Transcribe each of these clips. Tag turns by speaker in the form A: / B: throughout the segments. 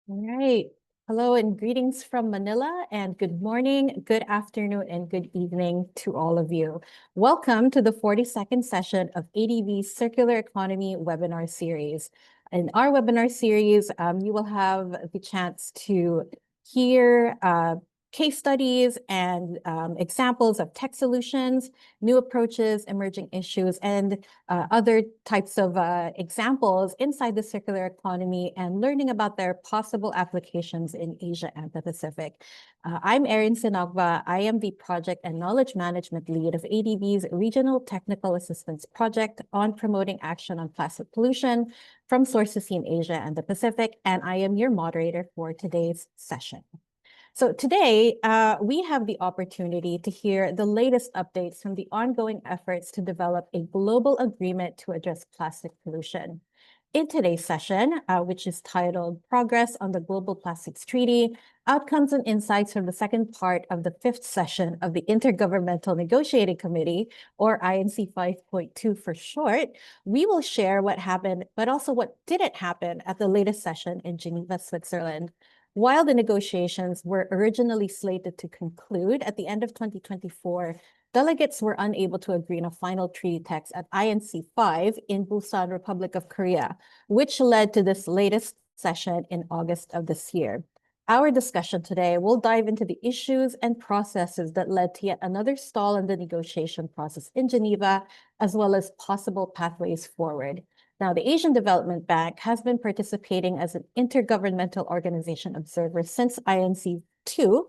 A: All right. Hello and greetings from Manila, and good morning, good afternoon, and good evening to all of you. Welcome to the 42nd session of ADB's Circular Economy webinar series. In our webinar series, you will have the chance to hear case studies and examples of tech solutions, new approaches, emerging issues, and other types of examples inside the circular economy and learning about their possible applications in Asia and the Pacific. I'm Erin Sinagva. I am the Project and Knowledge Management Lead of ADB's Regional Technical Assistance Project on promoting action on plastic pollution from sources in Asia and the Pacific, and I am your moderator for today's session. So today, we have the opportunity to hear the latest updates from the ongoing efforts to develop a global agreement to address plastic pollution. In today's session, which is titled Progress on the Global Plastics Treaty, Outcomes and Insights from the second part of the fifth session of the Intergovernmental Negotiating Committee, or INC 5.2 for short, we will share what happened, but also what didn't happen at the latest session in Geneva, Switzerland. While the negotiations were originally slated to conclude at the end of 2024, delegates were unable to agree on a final treaty text at INC-5 in Busan, Republic of Korea, which led to this latest session in August of this year. Our discussion today will dive into the issues and processes that led to yet another stall in the negotiation process in Geneva, as well as possible pathways forward. Now, the Asian Development Bank has been participating as an intergovernmental organization observer since INC2,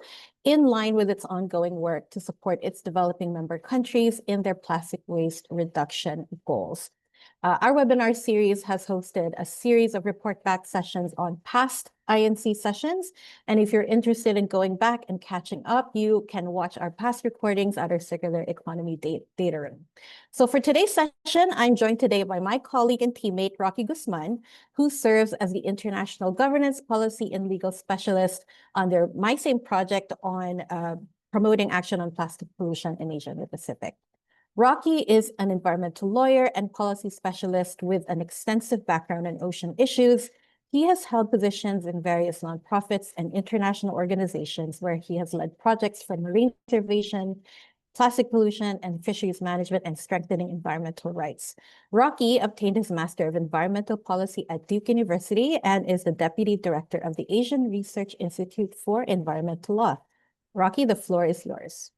A: in line with its ongoing work to support its developing member countries in their plastic waste reduction goals. Our webinar series has hosted a series of report back sessions on past INC sessions. And if you're interested in going back and catching up, you can watch our past recordings at our Circular Economy data room. So for today's session, I'm joined today by my colleague and teammate, Rocky Guzman, who serves as the International Governance, Policy, and Legal Specialist under my same project on promoting action on plastic pollution in Asia and the Pacific. Rocky is an environmental lawyer and policy specialist with an extensive background in ocean issues. He has held positions in various nonprofits and international organizations where he has led projects for marine conservation, plastic pollution, and fisheries management and strengthening environmental rights. Rocky obtained his Master of Environmental Policy at Duke University and is the Deputy Director of the Asian Research Institute for Environmental Law. Rocky, the floor is yours.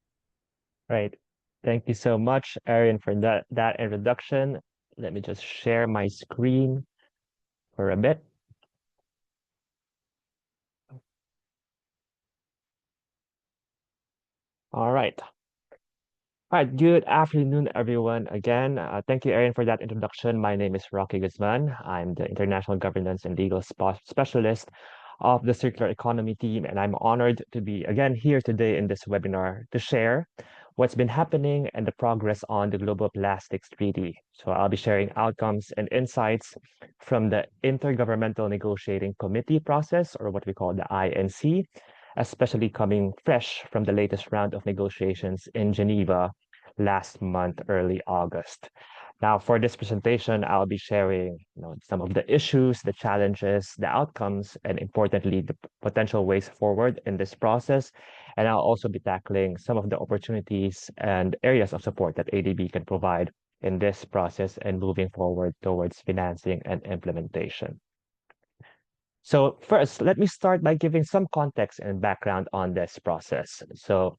B: Right. Thank you so much, Erin, for that introduction. Let me just share my screen for a bit. All right. All right, good afternoon, everyone. Again, thank you, Erin, for that introduction. My name is Rocky Guzman. I'm the International Governance and Legal Specialist of the Circular Economy team, and I'm honored to be again here today in this webinar to share what's been happening and the progress on the Global Plastics Treaty. So I'll be sharing outcomes and insights from the Intergovernmental Negotiating Committee process, or what we call the INC, especially coming fresh from the latest round of negotiations in Geneva last month, early August. Now, for this presentation, I'll be sharing some of the issues, the challenges, the outcomes, and importantly, the potential ways forward in this process. And I'll also be tackling some of the opportunities and areas of support that ADB can provide in this process and moving forward towards financing and implementation. So first, let me start by giving some context and background on this process. So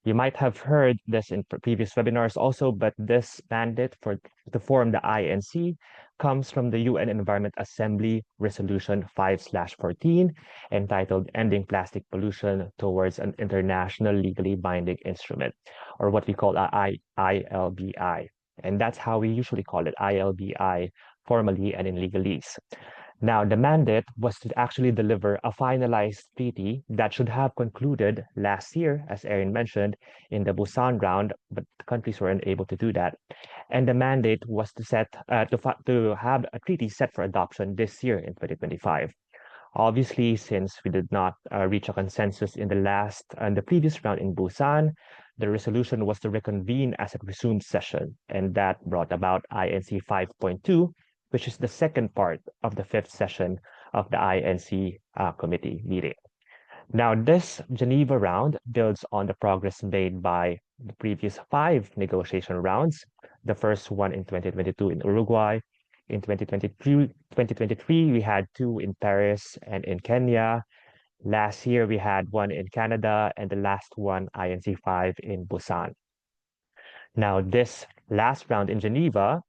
B: you might have heard this in previous webinars also, but this mandate to form the INC comes from the UN Environment Assembly Resolution 5/14, entitled Ending Plastic Pollution Towards an International Legally Binding Instrument, or what we call ILBI. And that's how we usually call it, ILBI, formally and in legalese. Now, the mandate was to actually deliver a finalized treaty that should have concluded last year, as Erin mentioned, in the Busan round, but the countries weren't able to do that. And the mandate was to have a treaty set for adoption this year in 2025. Obviously, since we did not reach a consensus in the previous round in Busan, the resolution was to reconvene as a resumed session, and that brought about INC 5.2, which is the second part of the fifth session of the INC committee meeting. Now, this Geneva round builds on the progress made by the previous 5 negotiation rounds. The first one in 2022 in Uruguay. In 2023, we had 2 in Paris and in Kenya. Last year, we had 1 in Canada, and the last one, INC-5, in Busan. Now, this last round in Geneva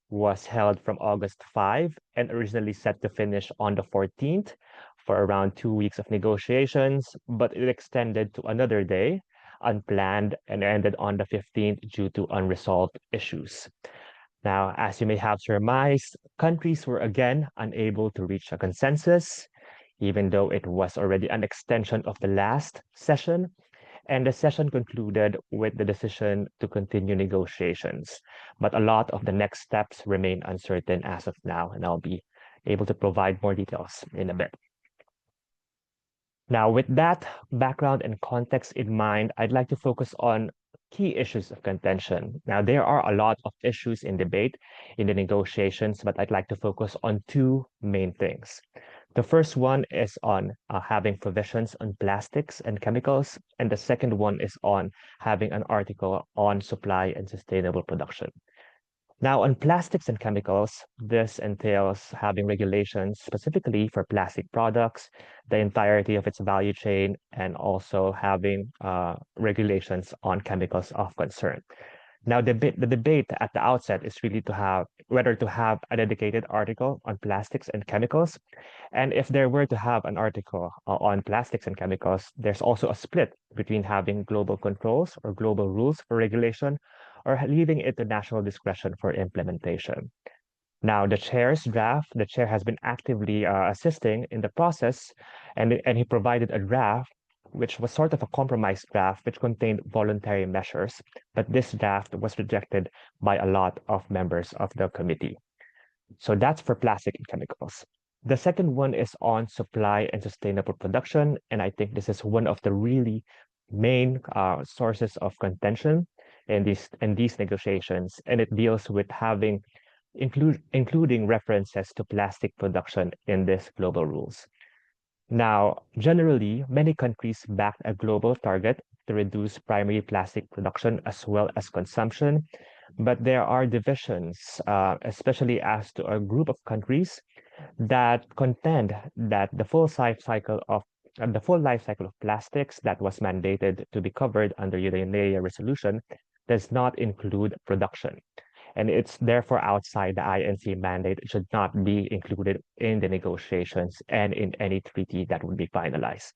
B: was held from August 5 and originally set to finish on the 14th for around 2 weeks of negotiations, but it extended to another day, unplanned, and ended on the 15th due to unresolved issues. Now, as you may have surmised, countries were again unable to reach a consensus, even though it was already an extension of the last session, and the session concluded with the decision to continue negotiations. But a lot of the next steps remain uncertain as of now, and I'll be able to provide more details in a bit. Now, with that background and context in mind, I'd like to focus on key issues of contention. Now, there are a lot of issues in debate in the negotiations, but I'd like to focus on 2 main things. The first one is on having provisions on plastics and chemicals, and the second one is on having an article on supply and sustainable production. Now, on plastics and chemicals, this entails having regulations specifically for plastic products, the entirety of its value chain, and also having regulations on chemicals of concern. Now, the debate at the outset is really to have whether to have a dedicated article on plastics and chemicals. And if there were to have an article on plastics and chemicals, there's also a split between having global controls or global rules for regulation or leaving it to national discretion for implementation. Now, the chair has been actively assisting in the process, and he provided a draft which was sort of a compromise draft which contained voluntary measures, but this draft was rejected by a lot of members of the committee. So that's for plastic and chemicals. The second one is on supply and sustainable production, and I think this is one of the really main sources of contention in these negotiations, and it deals with having including references to plastic production in these global rules. Now, generally, many countries backed a global target to reduce primary plastic production as well as consumption, but there are divisions, especially as to a group of countries that contend that the full life cycle of plastics that was mandated to be covered under the UNEA resolution does not include production. And it's therefore outside the INC mandate. It should not be included in the negotiations and in any treaty that would be finalized.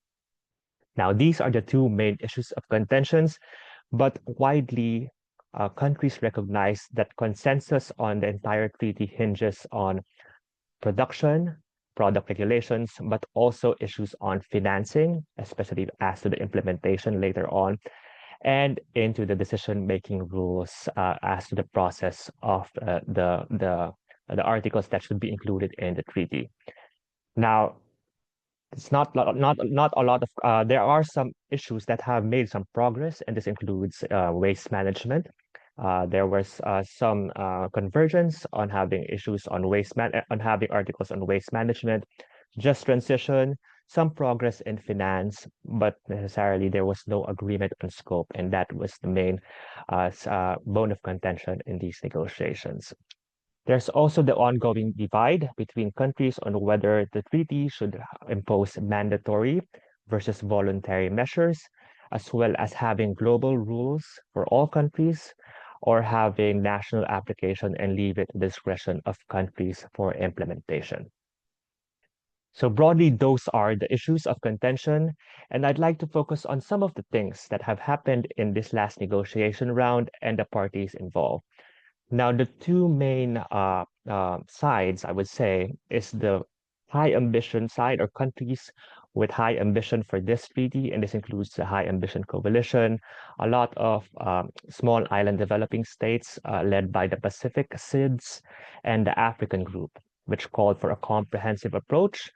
B: Now, these are the 2 main issues of contentions, but widely countries recognize that consensus on the entire treaty hinges on production, product regulations, but also issues on financing, especially as to the implementation later on, and into the decision-making rules as to the process of the articles that should be included in the treaty. Now, it's not a lot of, there are some issues that have made some progress, and this includes waste management. There was some convergence on having issues on on having articles on waste management, just transition, some progress in finance, but necessarily there was no agreement on scope, and that was the main bone of contention in these negotiations. There's also the ongoing divide between countries on whether the treaty should impose mandatory versus voluntary measures, as well as having global rules for all countries, or having national application and leave it to the discretion of countries for implementation. So broadly, those are the issues of contention, and I'd like to focus on some of the things that have happened in this last negotiation round and the parties involved. Now, the 2 main sides, I would say, is the high ambition side, or countries with high ambition for this treaty, and this includes the high ambition coalition, a lot of small island developing states led by the Pacific SIDS and the African group, which called for a comprehensive approach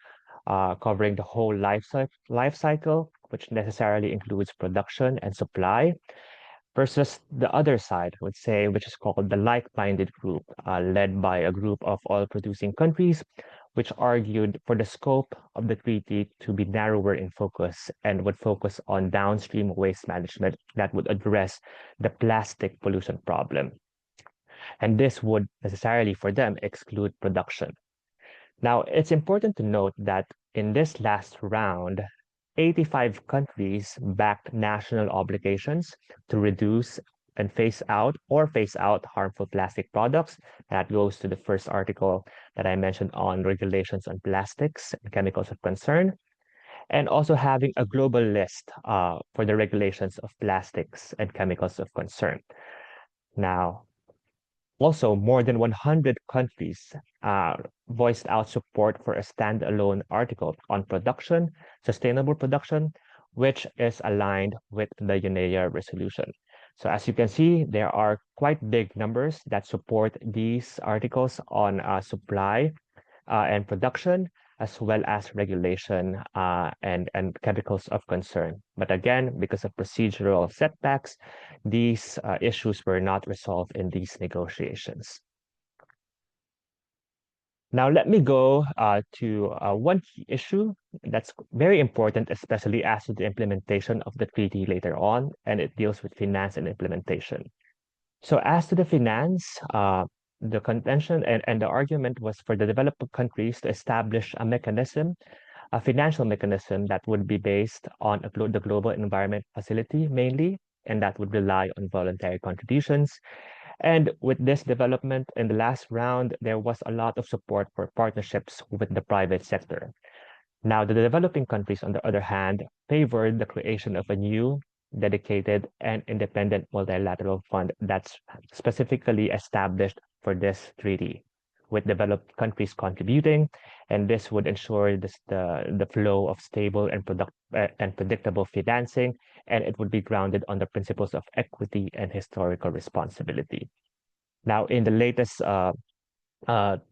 B: covering the whole life cycle, which necessarily includes production and supply, versus the other side, I would say, which is called the like-minded group, led by a group of oil-producing countries, which argued for the scope of the treaty to be narrower in focus and would focus on downstream waste management that would address the plastic pollution problem. And this would necessarily, for them, exclude production. Now, it's important to note that in this last round, 85 countries backed national obligations to reduce and phase out harmful plastic products. That goes to the first article that I mentioned on regulations on plastics and chemicals of concern, and also having a global list for the regulations of plastics and chemicals of concern. Now, also, more than 100 countries voiced out support for a standalone article on production, sustainable production, which is aligned with the UNEA resolution. So as you can see, there are quite big numbers that support these articles on supply and production, as well as regulation and chemicals of concern. But again, because of procedural setbacks, these issues were not resolved in these negotiations. Now, let me go to one key issue that's very important, especially as to the implementation of the treaty later on, and it deals with finance and implementation. So as to the finance, the contention and the argument was for the developed countries to establish a mechanism, a financial mechanism that would be based on the Global Environment Facility mainly, and that would rely on voluntary contributions. And with this development in the last round, there was a lot of support for partnerships with the private sector. Now, the developing countries, on the other hand, favored the creation of a new, dedicated, and independent multilateral fund that's specifically established for this treaty, with developed countries contributing, and this would ensure the flow of stable and predictable financing, and it would be grounded on the principles of equity and historical responsibility. Now, in the latest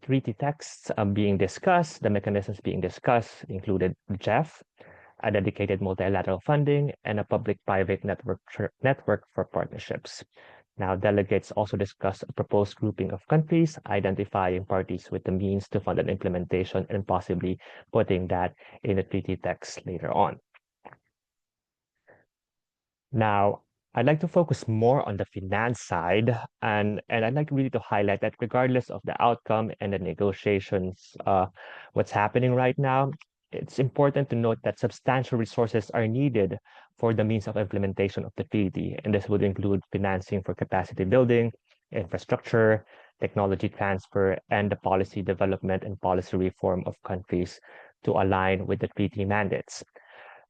B: treaty texts being discussed, the mechanisms being discussed included GEF, a dedicated multilateral funding, and a public-private network for partnerships. Now, delegates also discussed a proposed grouping of countries, identifying parties with the means to fund an implementation and possibly putting that in the treaty text later on. Now, I'd like to focus more on the finance side, and I'd like really to highlight that regardless of the outcome and the negotiations, what's happening right now, it's important to note that substantial resources are needed for the means of implementation of the treaty, and this would include financing for capacity building, infrastructure, technology transfer, and the policy development and policy reform of countries to align with the treaty mandates.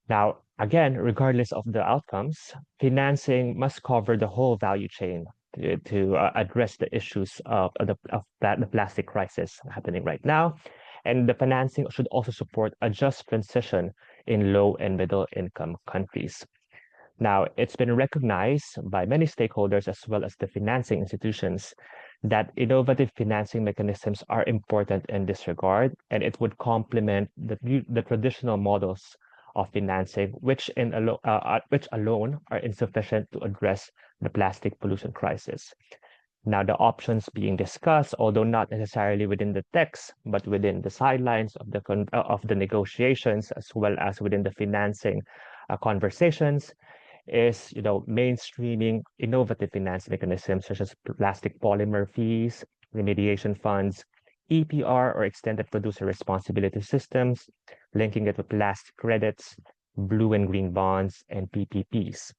B: Now, again, regardless of the outcomes, financing must cover the whole value chain to address the issues of the plastic crisis happening right now. And the financing should also support a just transition in low and middle income countries. Now, it's been recognized by many stakeholders as well as the financing institutions that innovative financing mechanisms are important in this regard, and it would complement the traditional models of financing, which alone are insufficient to address the plastic pollution crisis. Now, the options being discussed, although not necessarily within the text, but within the sidelines of the negotiations, as well as within the financing conversations, is mainstreaming innovative finance mechanisms such as plastic polymer fees, remediation funds, EPR or extended producer responsibility systems, linking it with plastic credits, blue and green bonds, and PPPs,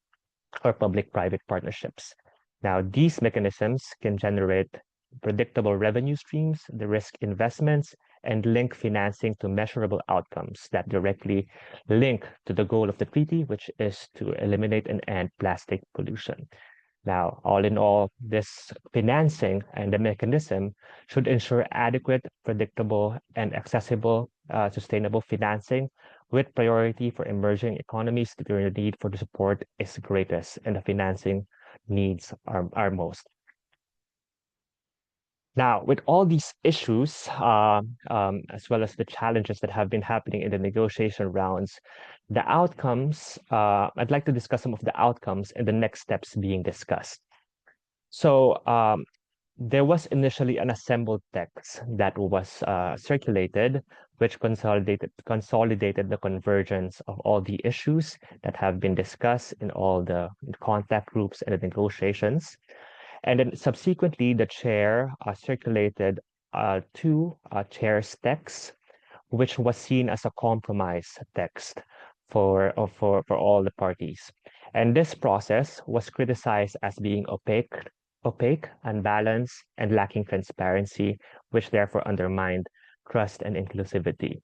B: or public-private partnerships. Now, these mechanisms can generate predictable revenue streams, the risk investments, and link financing to measurable outcomes that directly link to the goal of the treaty, which is to eliminate and end plastic pollution. Now, all in all, this financing and the mechanism should ensure adequate, predictable, and accessible sustainable financing with priority for emerging economies where the need for the support is greatest and the financing needs are most. Now, with all these issues, as well as the challenges that have been happening in the negotiation rounds, the outcomes, I'd like to discuss some of the outcomes and the next steps being discussed. So there was initially an assembled text that was circulated, which consolidated the convergence of all the issues that have been discussed in all the contact groups and the negotiations. And then subsequently, the chair circulated two chair's texts, which was seen as a compromise text for all the parties. And this process was criticized as being opaque, unbalanced, and lacking transparency, which therefore undermined trust and inclusivity.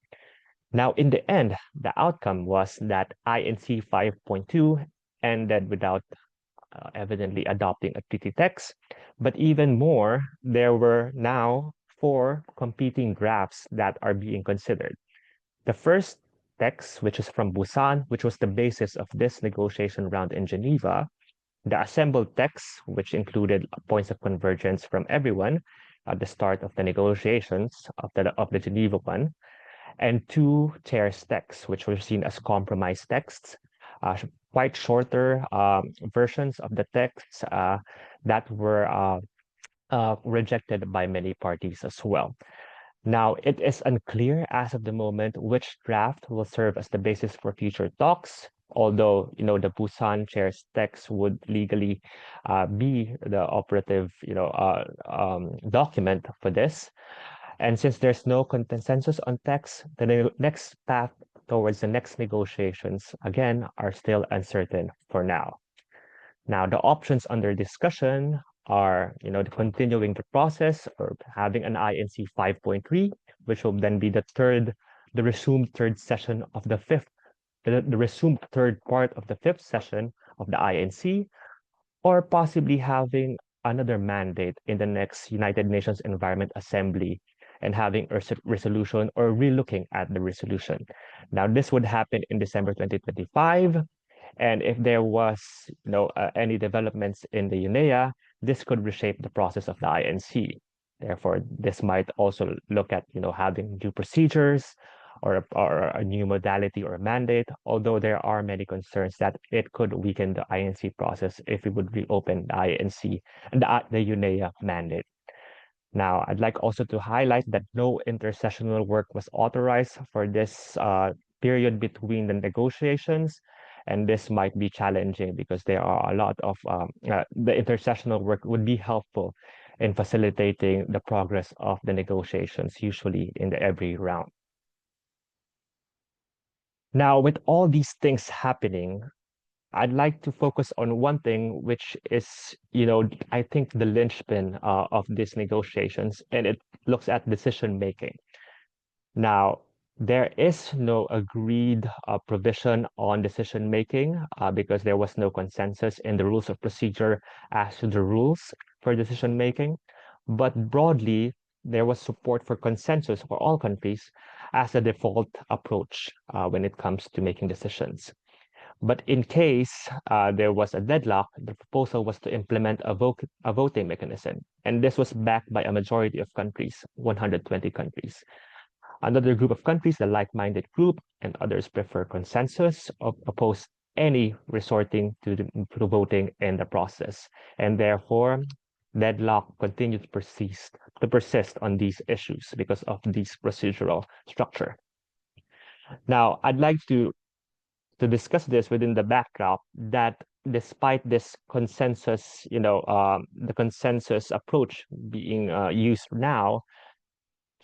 B: Now, in the end, the outcome was that INC 5.2 ended without evidently adopting a treaty text. But even more, there were now four competing drafts that are being considered. The first text, which is from Busan, which was the basis of this negotiation round in Geneva, the assembled text, which included points of convergence from everyone at the start of the negotiations of the Geneva one, and two chairs texts, which were seen as compromise texts, quite shorter versions of the texts that were rejected by many parties as well. Now, it is unclear as of the moment which draft will serve as the basis for future talks, although, the Busan chair's text would legally be the operative, document for this. And since there's no consensus on text, the next path towards the next negotiations, again, are still uncertain for now. Now, the options under discussion are, continuing the process or having an INC 5.3, which will then be the resumed third session of the resumed third part of the fifth session of the INC, or possibly having another mandate in the next United Nations Environment Assembly and having a resolution or relooking at the resolution. Now, this would happen in December 2025. And if there was any developments in the UNEA, this could reshape the process of the INC. Therefore, this might also look at having new procedures or a new modality or a mandate, although there are many concerns that it could weaken the INC process if we would reopen the INC and the UNEA mandate. Now, I'd like also to highlight that no intersessional work was authorized for this period between the negotiations, and this might be challenging because there are a lot of the intersessional work would be helpful in facilitating the progress of the negotiations, usually in every round. Now, with all these things happening, I'd like to focus on one thing, which is, I think the linchpin of these negotiations, and it looks at decision making. Now, there is no agreed provision on decision making because there was no consensus in the rules of procedure as to the rules for decision making. But broadly, there was support for consensus for all countries as a default approach when it comes to making decisions. But in case there was a deadlock, the proposal was to implement a voting mechanism. And this was backed by a majority of countries, 120 countries. Another group of countries, the like-minded group, and others prefer consensus or oppose any resorting to voting in the process. And therefore, deadlock continued to persist on these issues because of this procedural structure. Now, I'd like to discuss this within the backdrop that despite this consensus, the consensus approach being used now,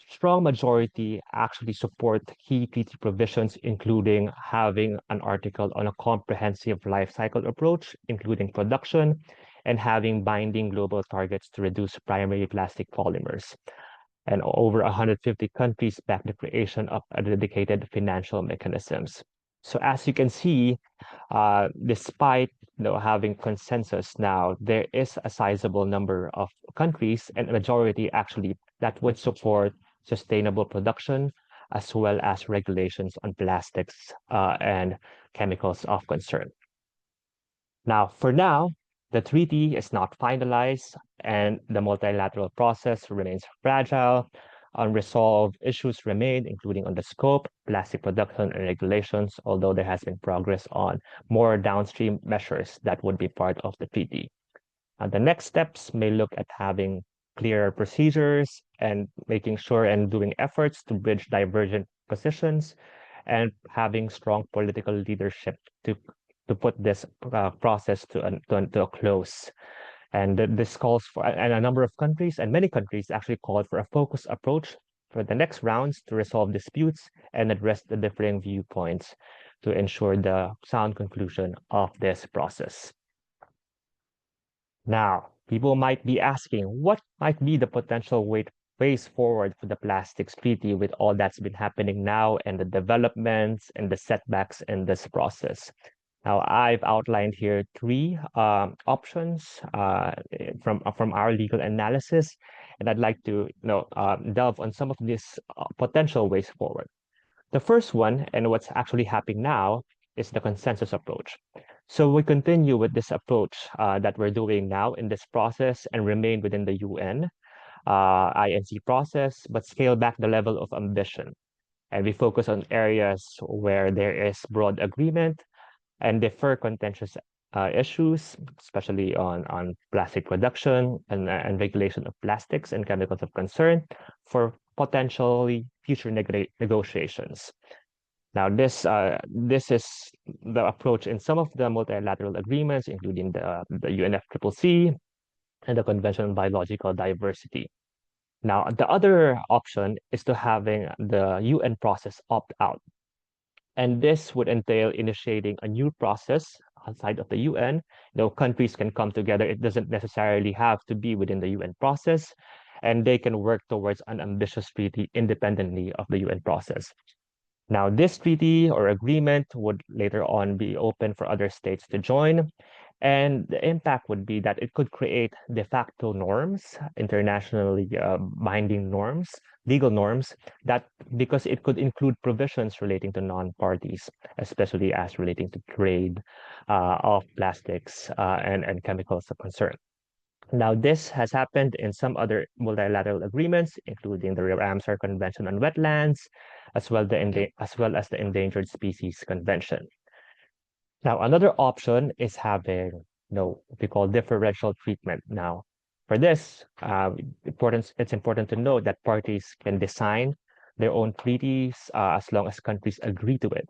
B: strong majority actually support key treaty provisions, including having an article on a comprehensive life cycle approach, including production, and having binding global targets to reduce primary plastic polymers. And over 150 countries back the creation of a dedicated financial mechanisms. So as you can see, despite having consensus now, there is a sizable number of countries and a majority actually that would support sustainable production as well as regulations on plastics and chemicals of concern. Now, for now, The treaty is not finalized, and the multilateral process remains fragile. Unresolved issues remain, including on the scope, plastic production, and regulations, although there has been progress on more downstream measures that would be part of the treaty. The next steps may look at having clearer procedures and making sure and doing efforts to bridge divergent positions and having strong political leadership to put this process to a close. And this calls for, and a number of countries and many countries actually called for a focused approach for the next rounds to resolve disputes and address the differing viewpoints to ensure the sound conclusion of this process. Now, people might be asking, what might be the potential ways forward for the plastics treaty with all that's been happening now and the developments and the setbacks in this process? Now, I've outlined here three options from our legal analysis, and I'd like to delve on some of these potential ways forward. The first one, and what's actually happening now, is the consensus approach. So we continue with this approach that we're doing now in this process and remain within the UN INC process, but scale back the level of ambition. And we focus on areas where there is broad agreement and defer contentious issues, especially on plastic production and regulation of plastics and chemicals of concern for potentially future negotiations. Now, this is the approach in some of the multilateral agreements, including the UNFCCC and the Convention on Biological Diversity. Now, the other option is to having the UN process opt out. And this would entail initiating a new process outside of the UN. Countries can come together. It doesn't necessarily have to be within the UN process, and they can work towards an ambitious treaty independently of the UN process. Now, this treaty or agreement would later on be open for other states to join. And the impact would be that it could create de facto norms, internationally binding norms, legal norms, that because it could include provisions relating to non-parties, especially as relating to trade of plastics and chemicals of concern. Now, this has happened in some other multilateral agreements, including the Ramsar Convention on Wetlands, as well as the Endangered Species Convention. Now, another option is having, what we call differential treatment. Now, for this, it's important to note that parties can design their own treaties as long as countries agree to it.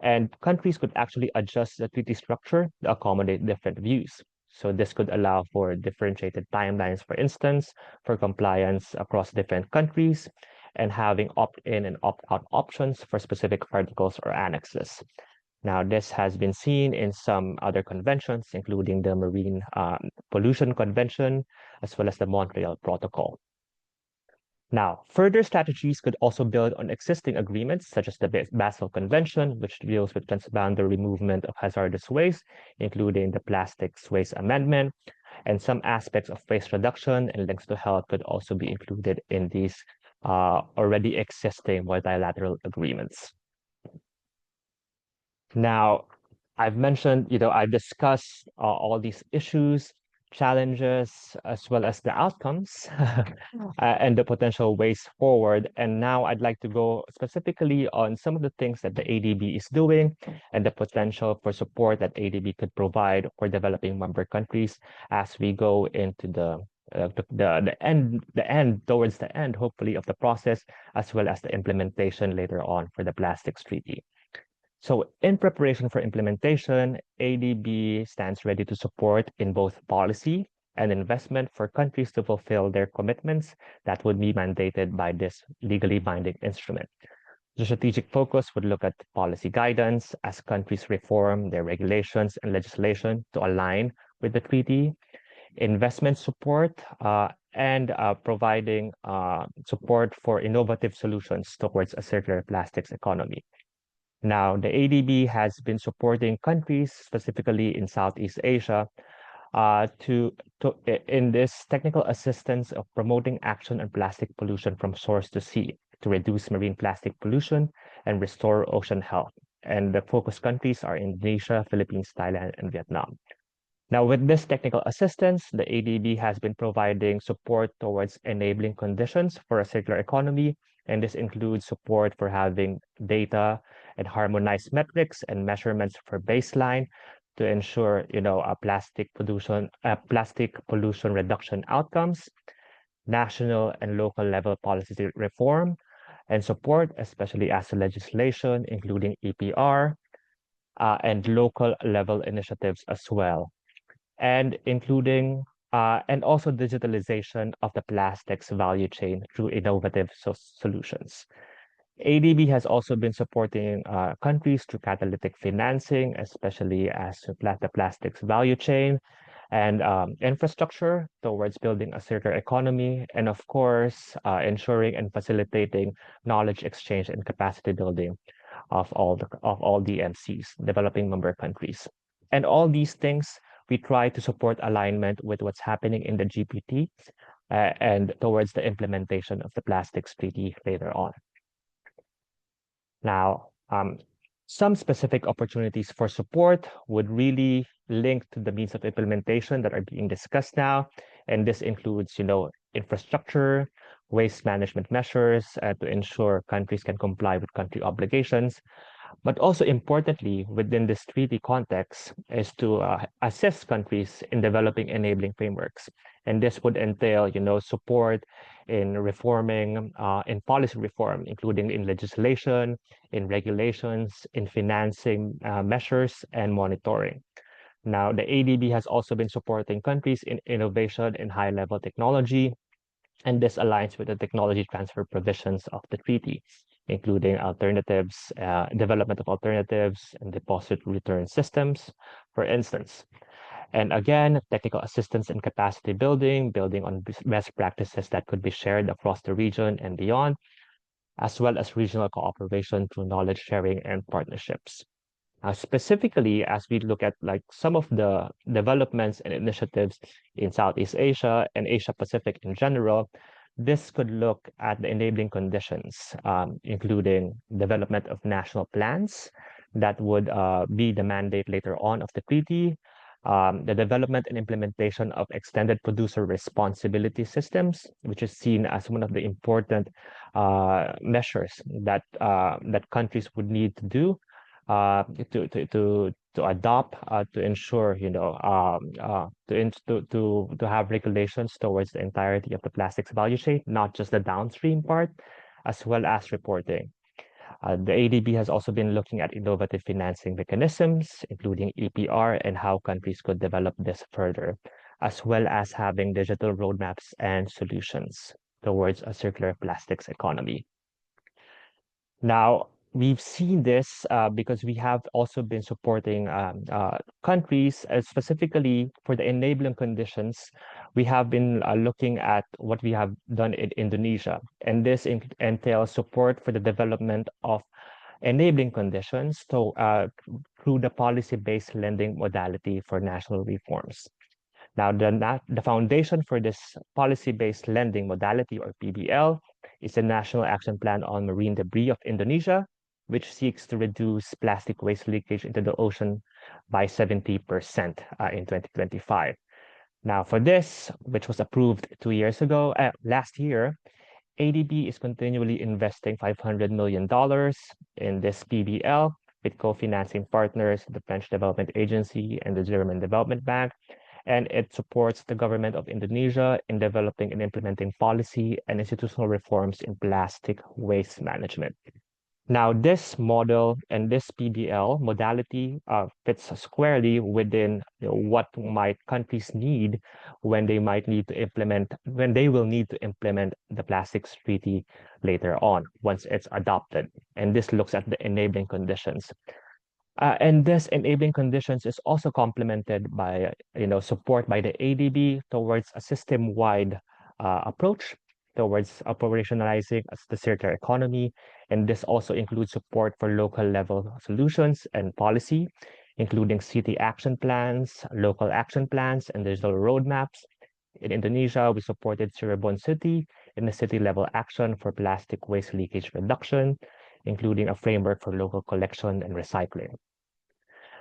B: And countries could actually adjust the treaty structure to accommodate different views. So this could allow for differentiated timelines, for instance, for compliance across different countries, and having opt-in and opt-out options for specific articles or annexes. Now, this has been seen in some other conventions, including the Marine Pollution Convention, as well as the Montreal Protocol. Now, further strategies could also build on existing agreements, such as the Basel Convention, which deals with transboundary movement of hazardous waste, including the Plastics Waste Amendment, and some aspects of waste reduction and links to health could also be included in these already existing multilateral agreements. Now, I've mentioned, I've discussed all these issues, challenges, as well as the outcomes and the potential ways forward. And now I'd like to go specifically on some of the things that the ADB is doing and the potential for support that ADB could provide for developing member countries as we go into the end towards the end, hopefully, of the process, as well as the implementation later on for the Plastics Treaty. So in preparation for implementation, ADB stands ready to support in both policy and investment for countries to fulfill their commitments that would be mandated by this legally binding instrument. The strategic focus would look at policy guidance as countries reform their regulations and legislation to align with the treaty, investment support, and providing support for innovative solutions towards a circular plastics economy. Now, the ADB has been supporting countries, specifically in Southeast Asia, in this technical assistance of promoting action on plastic pollution from source to sea to reduce marine plastic pollution and restore ocean health. And the focus countries are Indonesia, Philippines, Thailand, and Vietnam. Now, with this technical assistance, the ADB has been providing support towards enabling conditions for a circular economy, and this includes support for having data and harmonized metrics and measurements for baseline to ensure, plastic pollution reduction outcomes, national and local level policy reform, and support, especially as to legislation, including EPR, and local level initiatives as well, and including and also digitalization of the plastics value chain through innovative solutions. ADB has also been supporting countries through catalytic financing, especially as to the plastics value chain and infrastructure towards building a circular economy, and of course, ensuring and facilitating knowledge exchange and capacity building of all DMCs, developing member countries. And all these things, we try to support alignment with what's happening in the GPT and towards the implementation of the plastics treaty later on. Now, some specific opportunities for support would really link to the means of implementation that are being discussed now. And this includes, infrastructure, waste management measures to ensure countries can comply with country obligations. But also importantly, within this treaty context, is to assist countries in developing enabling frameworks. And this would entail, support in reforming, in policy reform, including in legislation, in regulations, in financing measures, and monitoring. Now, the ADB has also been supporting countries in innovation in high-level technology, and this aligns with the technology transfer provisions of the treaty, including alternatives, development of alternatives and deposit return systems, for instance. And again, technical assistance and capacity building on best practices that could be shared across the region and beyond, as well as regional cooperation through knowledge sharing and partnerships. Specifically, as we look at like some of the developments and initiatives in Southeast Asia and Asia Pacific in general, this could look at the enabling conditions, including development of national plans that would be the mandate later on of the treaty, the development and implementation of extended producer responsibility systems, which is seen as one of the important measures that countries would need to do to adopt to ensure to have regulations towards the entirety of the plastics value chain, not just the downstream part, as well as reporting. The ADB has also been looking at innovative financing mechanisms, including EPR, and how countries could develop this further, as well as having digital roadmaps and solutions towards a circular plastics economy. Now, we've seen this because we have also been supporting countries, specifically for the enabling conditions. We have been looking at what we have done in Indonesia, and this entails support for the development of enabling conditions through the policy-based lending modality for national reforms. Now, the foundation for this policy-based lending modality, or PBL, is the National Action Plan on Marine Debris of Indonesia, which seeks to reduce plastic waste leakage into the ocean by 70% in 2025. Now, for this, which was approved 2 years ago, last year, ADB is continually investing $500 million in this PBL with co-financing partners, the French Development Agency and the German Development Bank, and it supports the government of Indonesia in developing and implementing policy and institutional reforms in plastic waste management. Now, this model and this PBL modality fits squarely within what might countries need when they will need to implement the plastics treaty later on, once it's adopted. And this looks at the enabling conditions. And this enabling conditions is also complemented by support by the ADB towards a system-wide approach towards operationalizing the circular economy. And this also includes support for local level solutions and policy, including city action plans, local action plans, and digital roadmaps. In Indonesia, we supported Cirebon City in the city level action for plastic waste leakage reduction, including a framework for local collection and recycling.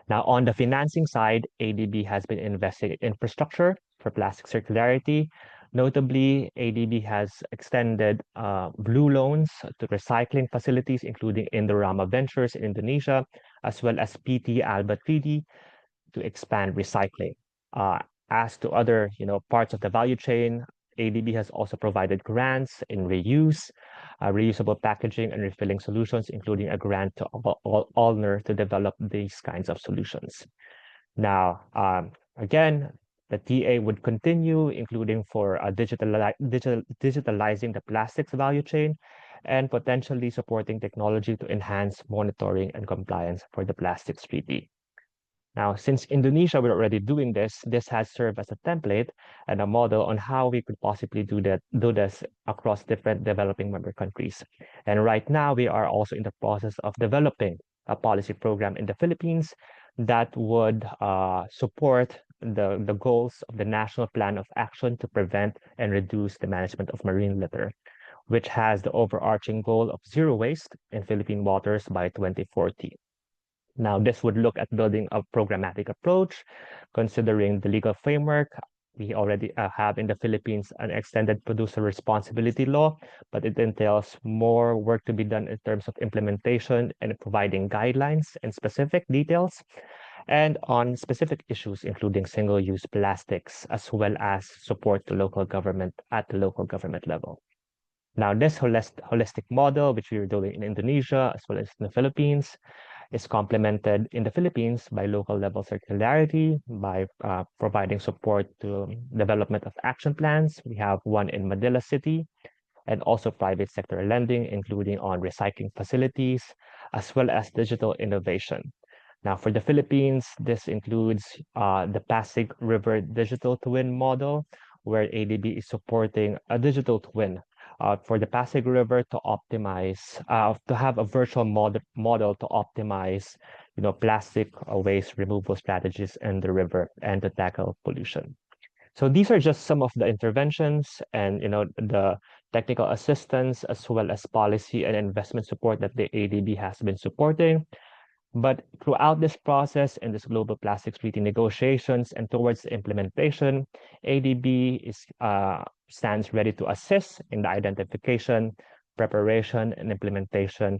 B: Now, on the financing side, ADB has been investing in infrastructure for plastic circularity. Notably, ADB has extended blue loans to recycling facilities, including Indorama Ventures in Indonesia, as well as PT Alba 3D to expand recycling. As to other, parts of the value chain, ADB has also provided grants in reuse, reusable packaging, and refilling solutions, including a grant to Allner to develop these kinds of solutions. Now, again, the TA would continue, including for digitalizing the plastics value chain and potentially supporting technology to enhance monitoring and compliance for the plastics treaty. Now, since Indonesia, we're already doing this has served as a template and a model on how we could possibly do this across different developing member countries. And right now, we are also in the process of developing a policy program in the Philippines that would support the goals of the National Plan of Action to prevent and reduce the management of marine litter, which has the overarching goal of zero waste in Philippine waters by 2040. Now, this would look at building a programmatic approach, considering the legal framework. We already have in the Philippines an extended producer responsibility law, but it entails more work to be done in terms of implementation and providing guidelines and specific details, and on specific issues, including single-use plastics, as well as support to local government at the local government level. Now, this holistic model, which we are doing in Indonesia as well as in the Philippines, is complemented in the Philippines by local level circularity, by providing support to development of action plans. We have one in Manila City, and also private sector lending, including on recycling facilities, as well as digital innovation. Now, for the Philippines, this includes the Pasig River Digital Twin model, where ADB is supporting a digital twin for the Pasig River to optimize, to have a virtual model to optimize, plastic waste removal strategies in the river and to tackle pollution. So these are just some of the interventions and, the technical assistance as well as policy and investment support that the ADB has been supporting. But throughout this process and this global plastics treaty negotiations and towards the implementation, ADB stands ready to assist in the identification, preparation, and implementation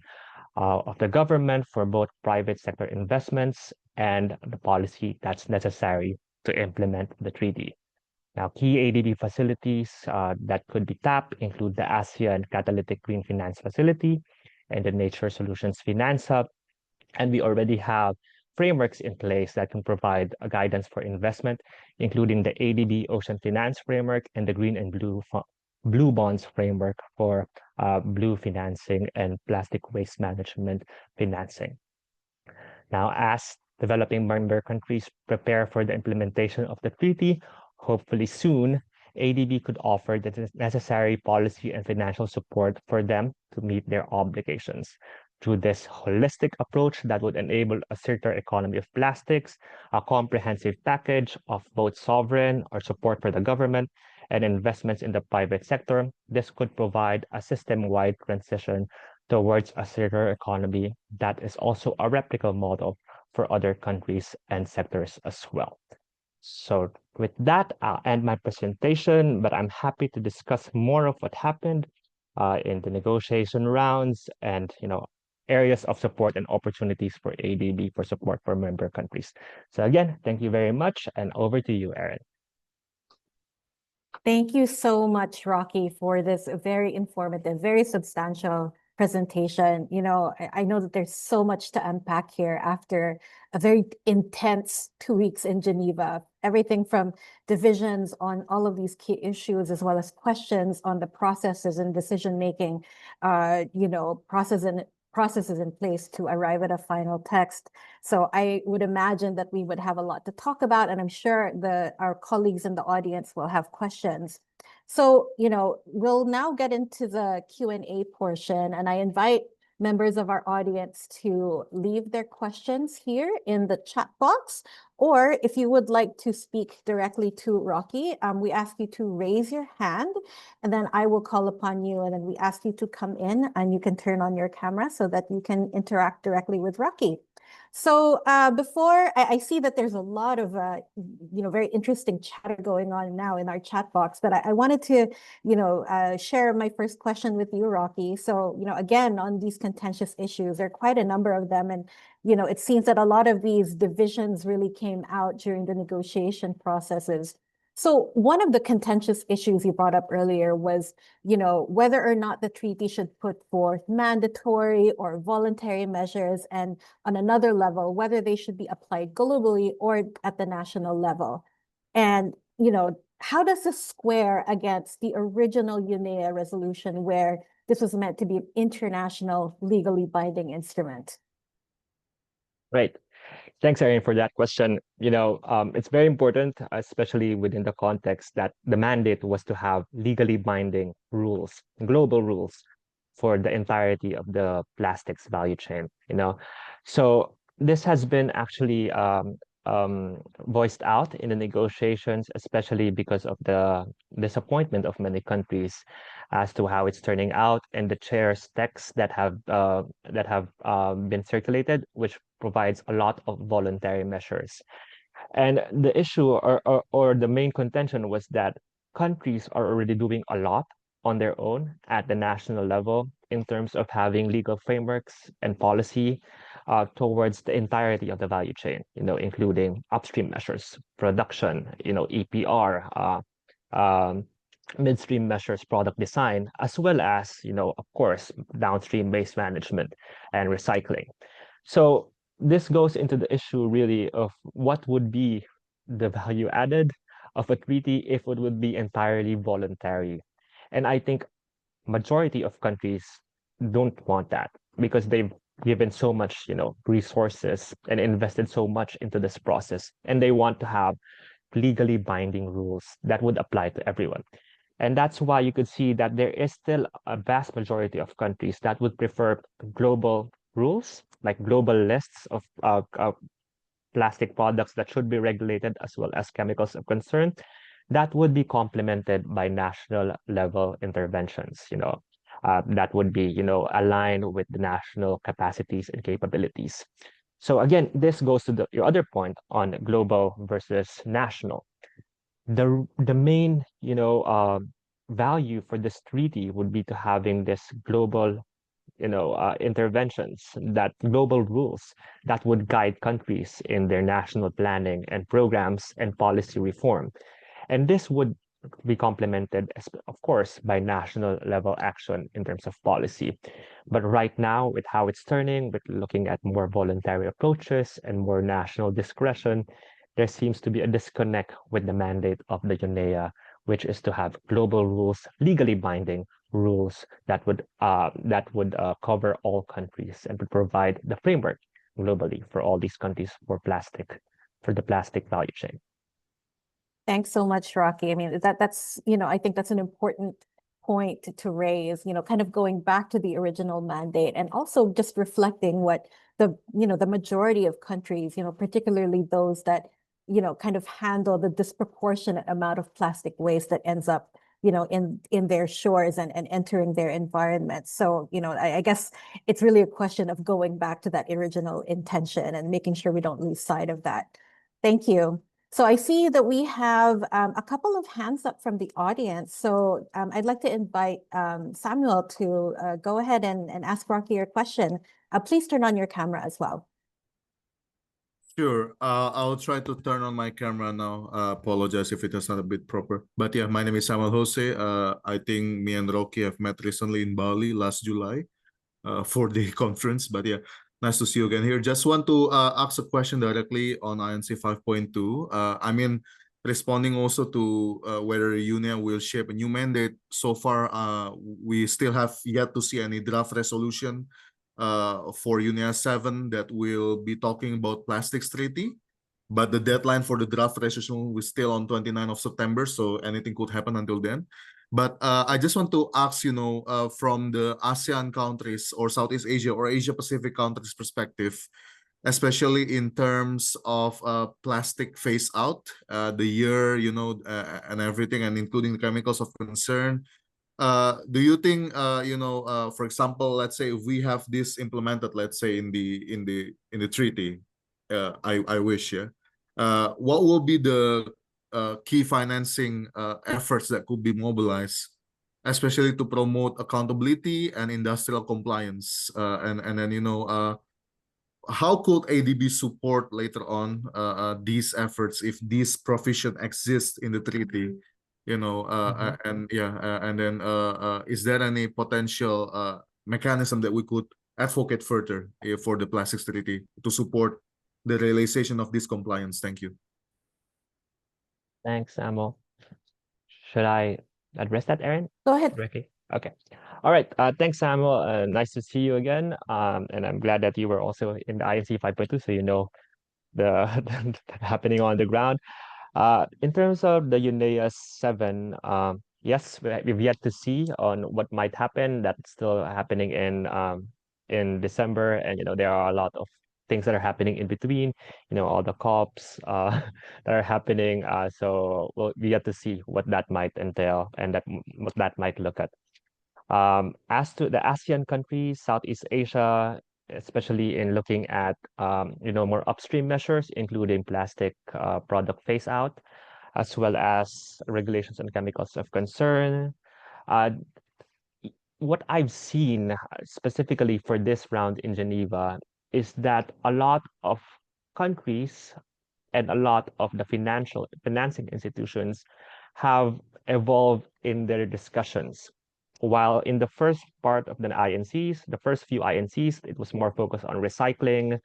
B: of the government for both private sector investments and the policy that's necessary to implement the treaty. Now, key ADB facilities that could be tapped include the ASEAN Catalytic Green Finance Facility and the Nature Solutions Finance Hub. And we already have frameworks in place that can provide a guidance for investment, including the ADB Ocean Finance Framework and the Green and Blue Bonds Framework for blue financing and plastic waste management financing. Now, as developing member countries prepare for the implementation of the treaty, hopefully soon, ADB could offer the necessary policy and financial support for them to meet their obligations. Through this holistic approach that would enable a circular economy of plastics, a comprehensive package of both sovereign or support for the government and investments in the private sector, this could provide a system-wide transition towards a circular economy that is also a replicable model for other countries and sectors as well. So with that, I'll end my presentation, but I'm happy to discuss more of what happened in the negotiation rounds and, areas of support and opportunities for ADB for support for member countries. So again, thank you very much, and over to you, Erin.
A: Thank you so much, Rocky, for this very informative, very substantial presentation. I know that there's so much to unpack here after a very intense 2 weeks in Geneva. Everything from divisions on all of these key issues, as well as questions on the processes and decision-making, processes in place to arrive at a final text. So I would imagine that we would have a lot to talk about, and I'm sure our colleagues in the audience will have questions. So, we'll now get into the Q&A portion, and I invite members of our audience to leave their questions here in the chat box, Or if you would like to speak directly to Rocky, we ask you to raise your hand and then I will call upon you and then we ask you to come in and you can turn on your camera so that you can interact directly with Rocky. So before I see that there's a lot of very interesting chatter going on now in our chat box, but I wanted to share my first question with you, Rocky. So again, on these contentious issues, there are quite a number of them, and it seems that a lot of these divisions really came out during the negotiation processes. So one of the contentious issues you brought up earlier was, whether or not the treaty should put forth mandatory or voluntary measures, and on another level, whether they should be applied globally or at the national level. And, how does this square against the original UNEA resolution where this was meant to be an international legally binding instrument?
B: Right. Thanks, Erin, for that question. It's very important, especially within the context that the mandate was to have legally binding rules, global rules for the entirety of the plastics value chain. So this has been actually voiced out in the negotiations, especially because of the disappointment of many countries as to how it's turning out, and the chair's texts that have been circulated, which provides a lot of voluntary measures. And the issue or the main contention was that countries are already doing a lot on their own at the national level in terms of having legal frameworks and policy towards the entirety of the value chain, including upstream measures, production, EPR, midstream measures, product design, as well as, of course, downstream waste management and recycling. So this goes into the issue really of what would be the value added of a treaty if it would be entirely voluntary. And I think majority of countries don't want that because they've given so much, resources and invested so much into this process, and they want to have legally binding rules that would apply to everyone. And that's why you could see that there is still a vast majority of countries that would prefer global rules, like global lists of plastic products that should be regulated, as well as chemicals of concern, that would be complemented by national level interventions, that would be, aligned with the national capacities and capabilities. So again, this goes to your other point on global versus national. The main, value for this treaty would be to having this global interventions, that global rules that would guide countries in their national planning and programs and policy reform. And this would be complemented, of course, by national level action in terms of policy. But right now, with how it's turning, with looking at more voluntary approaches and more national discretion, there seems to be a disconnect with the mandate of the UNEA, which is to have global rules, legally binding rules that would cover all countries and would provide the framework globally for all these countries for the plastic value chain.
A: Thanks so much, Rocky. I mean, that's, I think that's an important point to raise, kind of going back to the original mandate and also just reflecting what the majority of countries, particularly those that, kind of handle the disproportionate amount of plastic waste that ends up, in their shores and entering their environment. So, I guess it's really a question of going back to that original intention and making sure we don't lose sight of that. Thank you. So I see that we have a couple of hands up from the audience. So I'd like to invite Samuel to go ahead and ask Rocky your question. Please turn on your camera as well.
C: Sure. I'll try to turn on my camera now. Apologize if it is not a bit proper. But yeah, my name is Samuel Jose. I think me and Rocky have met recently in Bali last July for the conference. But yeah, nice to see you again here. Just want to ask a question directly on INC 5.2. I mean, responding also to whether UNEA will shape a new mandate. So far, we still have yet to see any draft resolution for UNEA 7 that will be talking about plastics treaty. But the deadline for the draft resolution was still on 29th of September, so anything could happen until then. But I just want to ask, from the ASEAN countries or Southeast Asia or Asia Pacific countries perspective, especially in terms of plastic phase out, the year, and everything, and including the chemicals of concern. Do you think, for example, let's say if we have this implemented, let's say in the treaty, I wish, yeah, what will be the key financing efforts that could be mobilized, especially to promote accountability and industrial compliance, and then how could ADB support later on these efforts if this provision exists in the treaty? And yeah, and then is there any potential mechanism that we could advocate further for the plastics treaty to support the realization of this compliance? Thank you.
B: Thanks, Samuel. Should I address that, Erin?
A: Go ahead.
B: Ricky? Okay. All right. Thanks, Samuel. Nice to see you again. And I'm glad that you were also in the INC 5.2, so you know the happening on the ground. In terms of the UNEA 7, yes, we've yet to see on what might happen. That's still happening in December, and there are a lot of things that are happening in between. All the COPs that are happening. So we yet to see what that might entail and what that might look at. As to the ASEAN countries, Southeast Asia, especially in looking at more upstream measures, including plastic product phase out, as well as regulations on chemicals of concern. What I've seen specifically for this round in Geneva is that a lot of countries and a lot of the financing institutions have evolved in their discussions. While in the first part of the INCs, the first few INCs, it was more focused on recycling,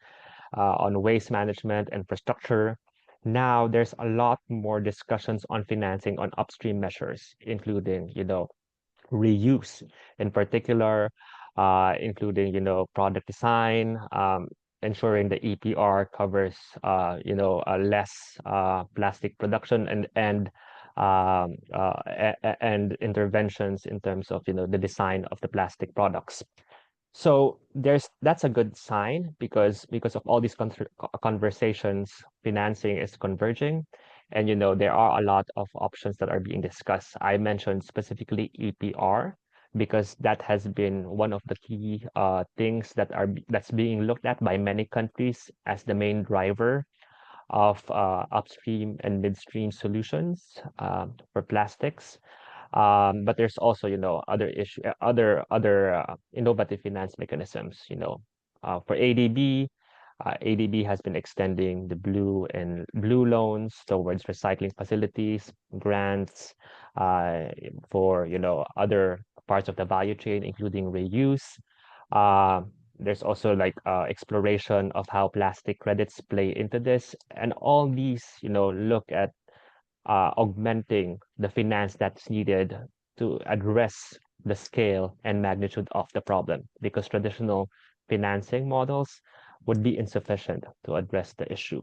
B: on waste management, infrastructure. Now there's a lot more discussions on financing on upstream measures, including, reuse in particular, including, product design, ensuring the EPR covers, less plastic production and interventions in terms of, the design of the plastic products. So that's a good sign because of all these conversations, financing is converging, and there are a lot of options that are being discussed. I mentioned specifically EPR because that has been one of the key things that's being looked at by many countries as the main driver of upstream and midstream solutions for plastics. But there's also, other innovative finance mechanisms. For ADB, ADB has been extending the blue loans towards recycling facilities, grants for other parts of the value chain, including reuse. There's also exploration of how plastic credits play into this, and all these look at augmenting the finance that's needed to address the scale and magnitude of the problem, because traditional financing models would be insufficient to address the issue.